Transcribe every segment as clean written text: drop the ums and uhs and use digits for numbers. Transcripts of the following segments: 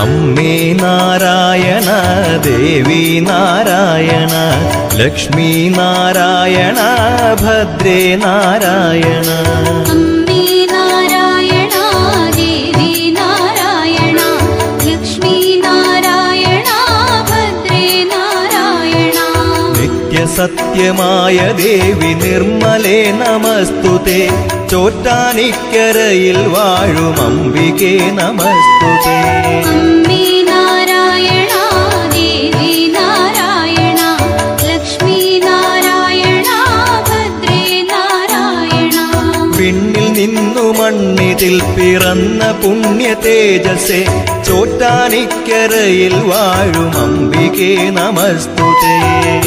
അമ്മേ നാരായണ, ദേവി നാരായണ, ലക്ഷ്മി നാരായണ, ഭദ്രേ നാരായണ. അമ്മേ നാരായണ, ദേവി നാരായണ, ലക്ഷ്മി നാരായണ, ഭദ്രേ നാരായണ. നിത്യസത്യമായ ദേവി നിർമ്മലേ നമസ്തുതേ. ചോറ്റാനിക്കരയിൽ വാഴും അംബികേ നമസ്തുതേ. അമ്മേ നാരായണ, ദേവി നാരായണ, ലക്ഷ്മി നാരായണ, ഭദ്രേ നാരായണ. പിന്നിൽ നിന്നു മണ്ണിതിൽ പിറന്ന പുണ്യ തേജസ്സേ. ചോറ്റാനിക്കരയിൽ വാഴും അംബികേ നമസ്തുതേ.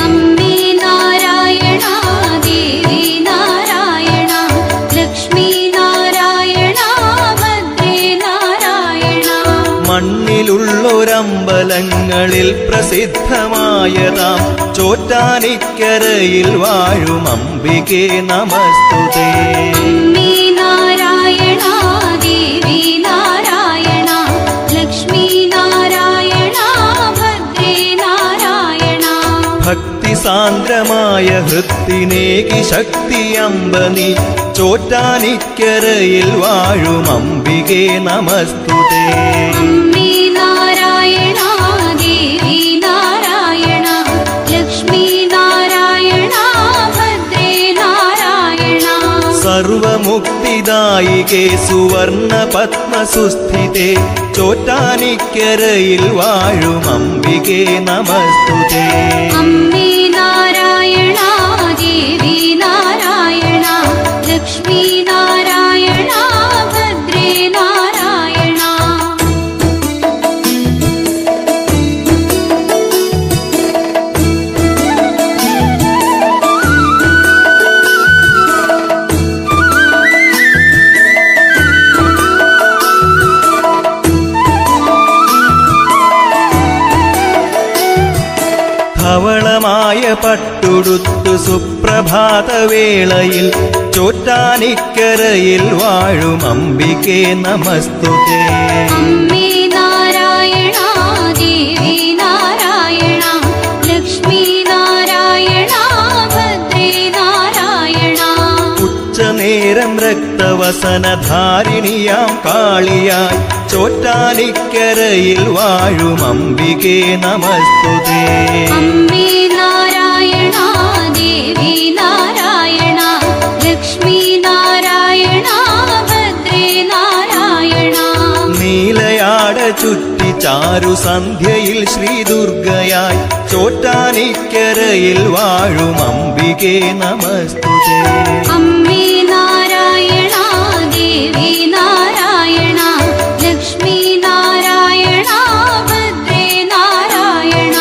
അമ്മേ നാരായണ, ദേവി നാരായണ, ലക്ഷ്മി നാരായണ, ഭദ്രേ നാരായണ. മണ്ണിലുള്ളൊരമ്പലങ്ങളിൽ പ്രസിദ്ധമായതാം ചോറ്റാനിക്കരയിൽ വാഴും അംബികേ നമസ്തുതേ. അമ്മേ നാരായണ, ദേവി നാരായണ, ലക്ഷ്മി നാരായണ, ഭദ്രേ നാരായണ. ഭക്തി സാന്ദ്രമായ ഹൃത്തിനേകി ശക്തി അമ്പനി. ചോറ്റാനിക്കരയിൽ വാഴും അംബികേ നമസ്തുതേ. അമ്മേ നാരായണ, ദേവി നാരായണ, ലക്ഷ്മി നാരായണ, ഭദ്രേ നാരായണ. സർവമുക്തിദായികേ സുവർണ പത്മസുസ്ഥിതേ. ചോറ്റാനിക്കരയിൽ വാഴും അംബികേ നമസ്തുതേ. അമ്മേ നാരായണ, ദേവി നാരായണ, ലക്ഷ്മി നാരായണ, ഭദ്രേ നാരായണ. ധവളമായ പട്ടുടുത്തു സുപ്രഭാതവേളയിൽ ചോറ്റാനിക്കരയിൽ വാഴും അംബികേ നമസ്തുതേ. അമ്മേ നാരായണ, ദേവി നാരായണ, ലക്ഷ്മി നാരായണ, ഭദ്രേ നാരായണ. ഉച്ചനേരം രക്തവസനധാരിണിയാം കാളിയായി ചോറ്റാനിക്കരയിൽ വാഴും അംബികേ നമസ്തുതേ. അമ്മേ നാരായണ, ദേവി നാരായണ, ലക്ഷ്മി നാരായണ, ഭദ്രേ നാരായണ. നീലയാട ചുറ്റി ചാരു സന്ധ്യയിൽ ശ്രീദുർഗയായി ചോറ്റാനിക്കരയിൽ വാഴും അംബികേ നമസ്തുതേ. അമ്മേ നാരായണ, ദേവി നാരായണ, ലക്ഷ്മി നാരായണ, ഭദ്രേ നാരായണ.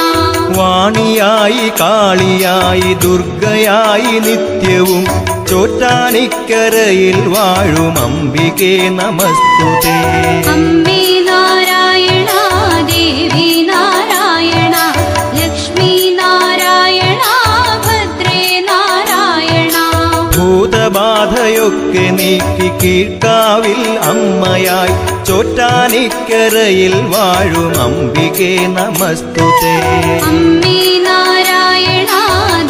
വാണിയായി കാളിയായി ദുർഗയായി നിത്യവും ചോറ്റാനിക്കരയിൽ വാഴും അംബികേ നമസ്തുതേ. അമ്മേ നാരായണ, ദേവി നാരായണ, ലക്ഷ്മി നാരായണ, ഭദ്രേ നാരായണ. ഭൂതബാധയൊക്കെ നീക്കി കീഴ്ക്കാവിൽ അമ്മയായി ചോറ്റാനിക്കരയിൽ വാഴും അംബികേ നമസ്തുതേ. അമ്മേ നാരായണ,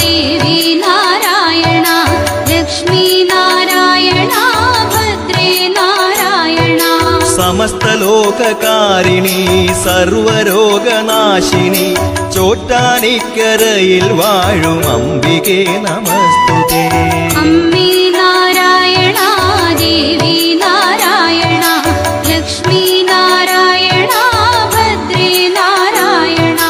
ദേവി നാരായണ, ലക്ഷ്മി നാരായണ, ഭദ്രേ നാരായണ. സമസ്ത ലോകകാരിണി സർവരോഗനാശിനി ചോറ്റാനിക്കരയിൽ വാഴും അംബികേ നമസ്തുതേ. അമ്മേ നാരായണ, ദേവി നാരായണ, ലക്ഷ്മി നാരായണ, ഭദ്രേ നാരായണ.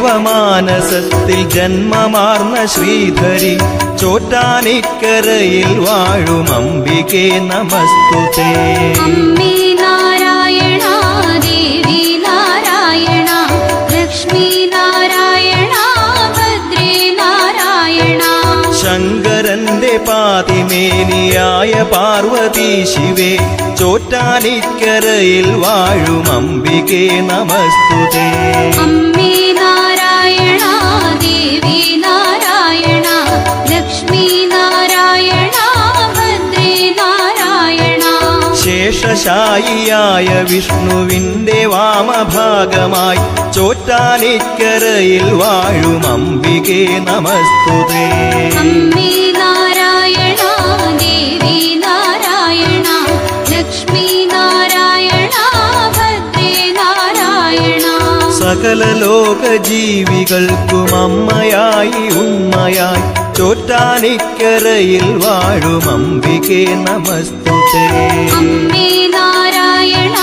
ബ്രഹ്മദേവമാനസത്തിൽ ജന്മമാർന്ന ശ്രീധരി ചോറ്റാനിക്കരയിൽ വാഴും അംബികേ നമസ്തുതേ. അമ്മേ നാരായണ, ദേവി നാരായണ, ലക്ഷ്മി നാരായണ, ഭദ്രേ നാരായണ. ശങ്കരന്റെ പാതിമേനിയായ പാർവതീ ശിവേ ചോറ്റാനിക്കരയിൽ വാഴും അംബികേ നമസ്തുതേ. അമ്മേ നാരായണ, ദേവി ശേഷായിയായ വിഷ്ണുവിൻ്റെ വാമഭാഗമായി ചോറ്റാനിക്കരയിൽ വാഴും അംബികേ നമസ്തുതേ. അമ്മേ നാരായണ ദേവി നാരായണ ലക്ഷ്മി നാരായണ ഭദ്രേ നാരായണ. സകല ലോക ജീവികൾക്കും അമ്മയായി ഉമ്മയായി ചോറ്റാനിക്കരയിൽ വാഴും അംബികേ നമസ്തുതേ. അമ്മേ നാരായണ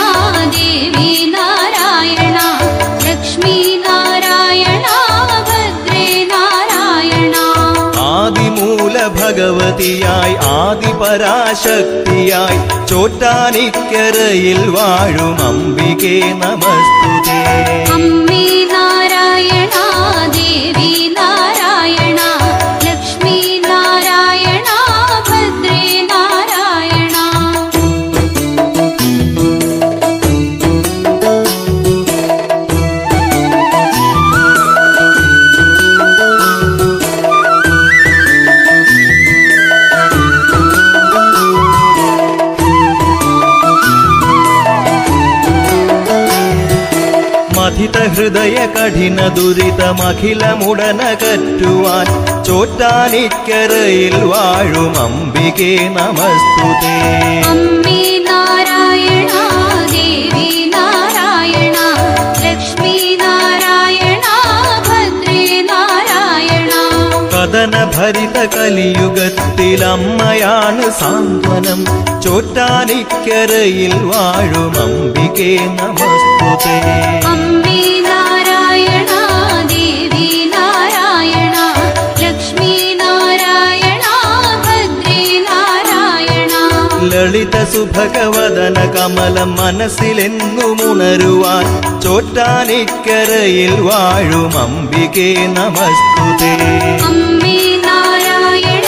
ദേവി നാരായണ ലക്ഷ്മി നാരായണ ഭദ്രേ നാരായണ. ആദിമൂല ഭഗവതിയായി ആദിപരാശക്തിയായി ചോറ്റാനിക്കരയിൽ വാഴും അംബികേ നമസ്തുതേ. അമ്മേ നാരായണ ദേവി നാരായണ ലക്ഷ്മി നാരായണ ഭദ്രേ നാരായണ. മഥിത ഹൃദയ കഠിന ദുരിതമഖിലമുടനകറ്റുവാൻ ചോറ്റാനിക്കരയിൽ വാഴും അംബികേ നമസ്തുതേ. അമ്മേ നാരായണ ദേവി നാരായണ ലക്ഷ്മി നാരായണ ഭദ്രേ നാരായണ. കഥന ഭരിത കലിയുഗത്തിൽ അമ്മയാണ് സാന്ത്വനം ചോറ്റാനിക്കരയിൽ വാഴും അംബികേ നമസ്തുതേ. അമ്മേ നാരായണ ദേവി നാരായണ ലക്ഷ്മി നാരായണ ഭദ്രേ നാരായണ. ലളിത സുഭഗവദന കമലം മനസ്സിലെന്നുമുണരുവാൻ ചോറ്റാനിക്കരയിൽ വാഴും അംബികേ നമസ്തുതേ. അമ്മേ നാരായണ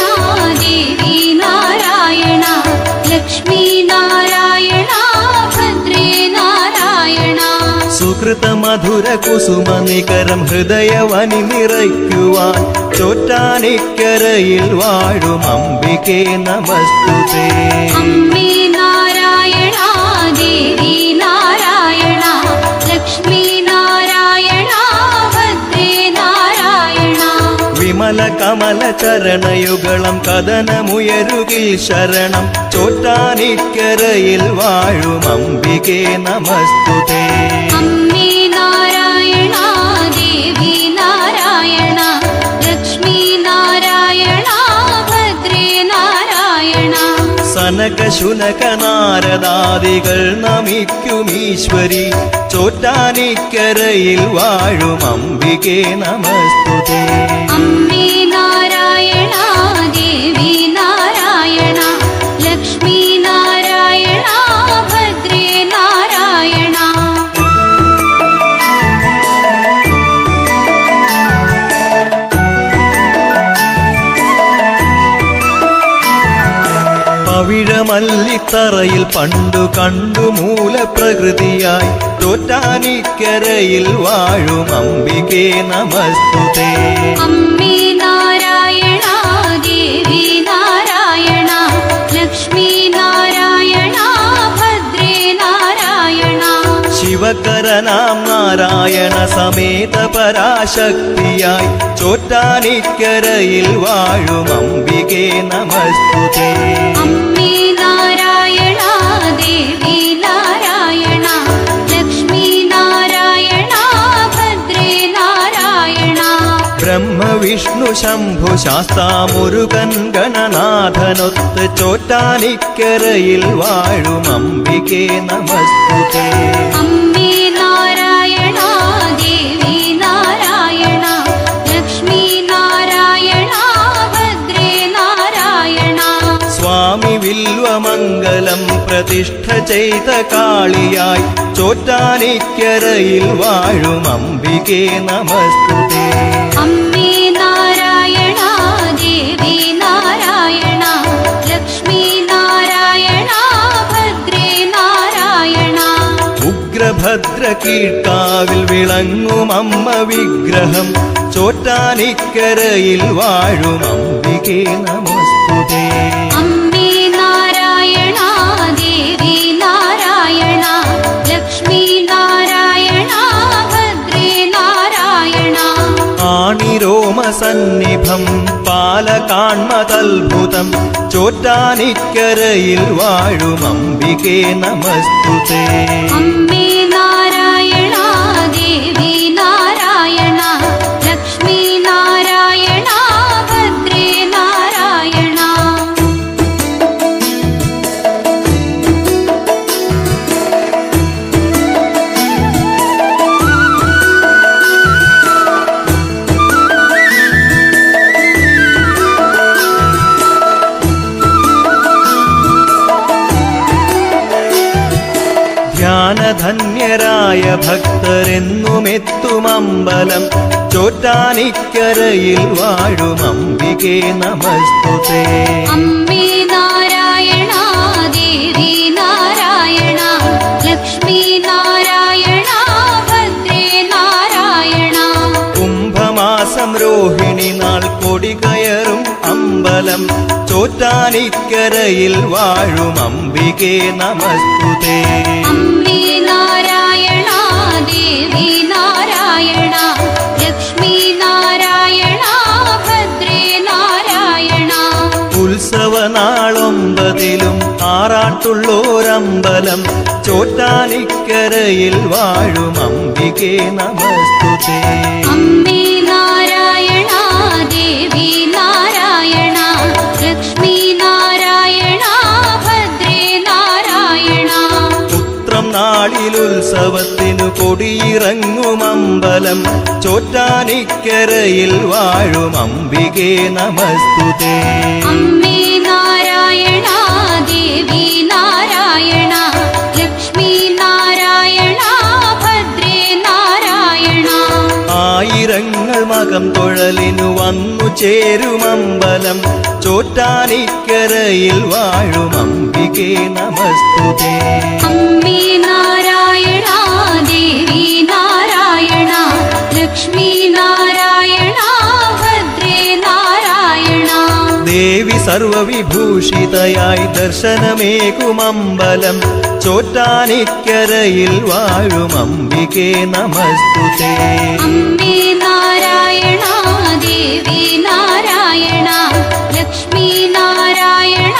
ദേവി നാരായണ ലക്ഷ്മി നാരായണ ഭദ്രേ നാരായണ. സുകൃത മധുര കുസുമ നികരം ഹൃദയവനി നിറയ്ക്കുവാൻ ചോറ്റാനിക്കരയിൽ വാഴും അംബികേ നമസ്തുതേ. അമ്മേ നാരായണ ദേവി നാരായണ ലക്ഷ്മി നാരായണ ഭദ്രേ നാരായണ. വിമല കമല ചരണയുഗളം കഥനമുയരുകിൽ ശരണം ചോറ്റാനിക്കരയിൽ വാഴും അംബികേ നമസ്തുതേ. അമ്മേ നാരായണ ദേവി നാരായണ ലക്ഷ്മി നാരായണ ഭദ്രേ നാരായണ. സനക ശുനക നാരദാദികൾ നമിക്കുമീശ്വരി ചോറ്റാനിക്കരയിൽ വാഴും അംബികേ നമസ്തുതേ. അമ്മേ നാരായണ ദേവി നാരായണ ലക്ഷ്മി നാരായണ ഭദ്രേ നാരായണ. പവിഴമല്ലിത്തറയിൽ പണ്ടു കണ്ടു മൂലപ്രകൃതിയായി ചോറ്റാനിക്കരയിൽ വാഴും അംബികേ നമസ്തുതേ. അമ്മേ നാരായണ ദേവി നാരായണ ലക്ഷ്മി നാരായണ ഭദ്രേ നാരായണ. ശിവകരനാം നാരായണ സമേത പരാശക്തിയായി ചോറ്റാനിക്കരയിൽ വാഴും അംബികേ നമസ്തുതേ. അമ്മേ നാരായണ ദേവി നാരായണ ലക്ഷ്മി നാരായണ ഭദ്രേ നാരായണ. ബ്രഹ്മവിഷ്ണു ശംഭു ശാസ്താ മുരുകൻ ഗണനാഥനൊത്ത് ചോറ്റാനിക്കരയിൽ വാഴും അംബികേ നമസ്തുതേ. അമ്മേ നാരായണ ദേവി നാരായണ ലക്ഷ്മി നാരായണ ഭദ്രേ നാരായണ. സ്വാമി വില്വമംഗലം പ്രതിഷ്ഠ ചെയ്ത കാളിയായി ചോറ്റാനിക്കരയിൽ വാഴും അംബികേ നമസ്തുതേ. അമ്മേ നാരായണ ദേവി നാരായണ ലക്ഷ്മി നാരായണ ഭദ്രേ നാരായണ. ഉഗ്രഭദ്ര കീഴ്ക്കാവിൽ വിളങ്ങും അമ്മ വിഗ്രഹം ചോറ്റാനിക്കരയിൽ വാഴും അംബികേ നമസ്തുതേ. അമ്മേ നാരായണ ദേവി നാരായണ വ്യോമസന്നിഭം പാലകാൺമതത്ഭുതം ചോറ്റാനിക്കരയിൽ വാഴും അംബികേ നമസ്തുതേ. അമ്മേ നാരായണ ദേവി നാരായണ ലക്ഷ്മി നാരായണ ഭദ്രേ നാരായണ. ധ്യാനധന്യരായ ഭക്തരെന്നുമെത്തുമമ്പലം ചോറ്റാനിക്കരയിൽ വാഴും അംബികേ നമസ്തുതേ. അമ്മേ നാരായണ ദേവി നാരായണ ലക്ഷ്മി നാരായണ ഭദ്രേ നാരായണ. കുംഭമാസം രോഹിണി നാൾ കൊടി കയറും അമ്പലം ചോറ്റാനിക്കരയിൽ വാഴും അംബികേ നമസ്തുതേ. അമ്മേ നാരായണ ദേവി നാരായണ ലക്ഷ്മി നാരായണ ഭദ്രേ നാരായണ. ഉത്സവനാളൊമ്പതിലും ആറാട്ടുള്ളോരമ്പലം ചോറ്റാനിക്കരയിൽ വാഴും അംബികേ നമസ്തുതേ. അമ്മേ നാരായണ ദേവി നാരായണ ലക്ഷ്മി നാരായണ ഭദ്രേ നാരായണ. പുത്രം നാളിലുത്സവത്തിനു കൊടിയിറങ്ങുമമ്പലം ചോറ്റാനിക്കരയിൽ വാഴും അംബികേ നമസ്തുതേ. അമ്മേ നാരായണ ദേവി നാരായണ ലക്ഷ്മി നാരായണ ഭദ്രേ നാരായണ. ആയിരങ്ങൾ മകം തൊഴലിനു വന്നു ചേരുമമ്പലം ചോറ്റാനിക്കരയിൽ വാഴും അംബികേ നമസ്തുതേ. അമ്മേ നാരായണ ദേവി നാരായണ ലക്ഷ്മി നാരായണ ഭദ്രേ നാരായണ. ദേവി സർവവിഭൂഷിതയായി ദർശനമേകുമമ്പലം ചോറ്റാനിക്കരയിൽ വാഴും അംബികേ നമസ്തുതേ. അമ്മേ നാരായണ ദേവി നാരായണ ലക്ഷ്മി നാരായണ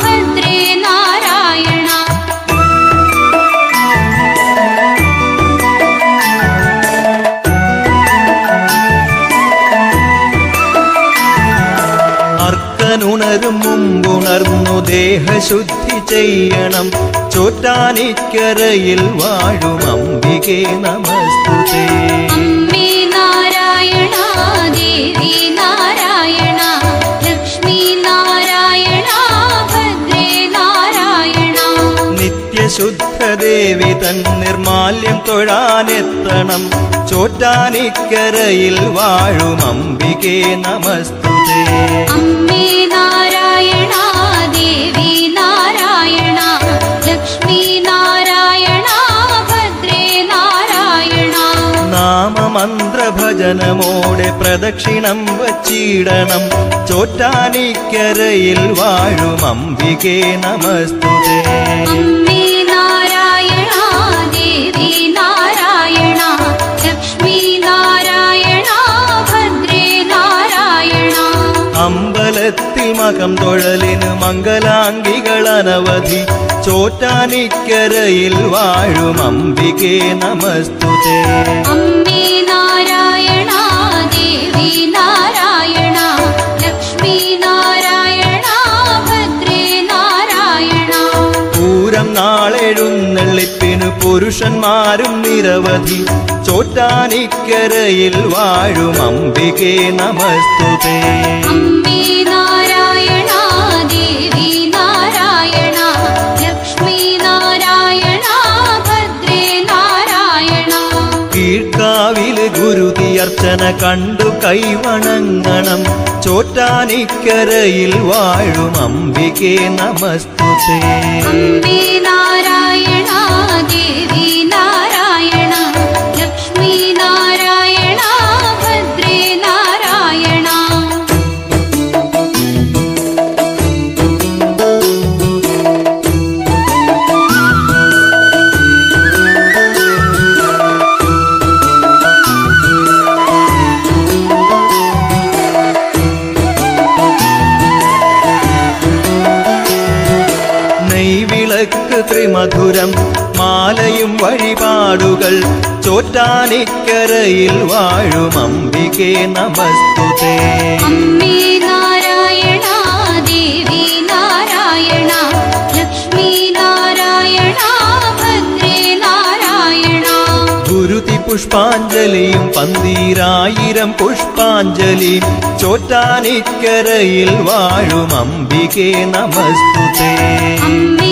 ഭദ്രേ നാരായണ. അർക്കനുണരും മുമ്പുണർന്നു ദേഹശുദ്ധി ചെയ്യണം ചോറ്റാനിക്കരയിൽ വാഴും അംബികേ നമസ്തുതേ. അമ്മേ നാരായണ ദേവി നാരായണ ലക്ഷ്മി നാരായണ ഭദ്രേ നാരായണ. നിത്യശുദ്ധദേവി തൻ നിർമാല്യം തൊഴാനെത്തണം ചോറ്റാനിക്കരയിൽ വാഴും അംബികേ നമസ്തുതേ. അമ്മേ നാരായണ ദേവി നാരായണ ലക്ഷ്മി നാരായണ ഭദ്രേ നാരായണ. നാമമന്ത്രഭജനമോടെ പ്രദക്ഷിണം വച്ചിടണം ചോറ്റാനിക്കരയിൽ വാഴും അംബികേ നമസ്തുതേ. അമ്മേ നാരായണ ദേവി നാരായണ ലക്ഷ്മി നാരായണ ഭദ്രേ നാരായണ. അമ്പലത്തിൽ മകം തൊഴലിന് മംഗലാംഗികൾ അനവധി ചോറ്റാനിക്കരയിൽ വാഴും അംബികേ നമസ്തുതേ. അമ്മേ നാരായണ ദേവി നാരായണ ലക്ഷ്മി നാരായണ ഭദ്രേ നാരായണ. പൂരം നാളെഴുന്നള്ളിപ്പിനു പുരുഷന്മാരും നിരവധി ചോറ്റാനിക്കരയിൽ വാഴും അംബികേ നമസ്തുതേ. അമ്മേ നാരായണ ദേവി നാരായണ ലക്ഷ്മി നാരായണ ഭദ്രേ നാരായണ. കീഴ്ക്കാവില് ഗുരുതിയർച്ചന കണ്ടു കൈവണങ്ങണം ചോറ്റാനിക്കരയിൽ വാഴും അംബികേ നമസ്തുതേ. അമ്മേ നാരായണ ദേവി നാരായണ ലക്ഷ്മി നാരായണ ഭദ്രേ നാരായണ. ത്രിമധുരം മാലയും വഴിപാടുകൾ ചോറ്റാനിക്കരയിൽ വാഴും അംബികേ നമസ്തുതേ. അമ്മേ നാരായണ ദേവി നാരായണ ലക്ഷ്മി നാരായണ ഭദ്രേ നാരായണ. ഗുരുതി പുഷ്പാഞ്ജലിയും 12000 പുഷ്പാഞ്ജലിയും ചോറ്റാനിക്കരയിൽ വാഴും അംബികേ നമസ്തുതേ. അമ്മേ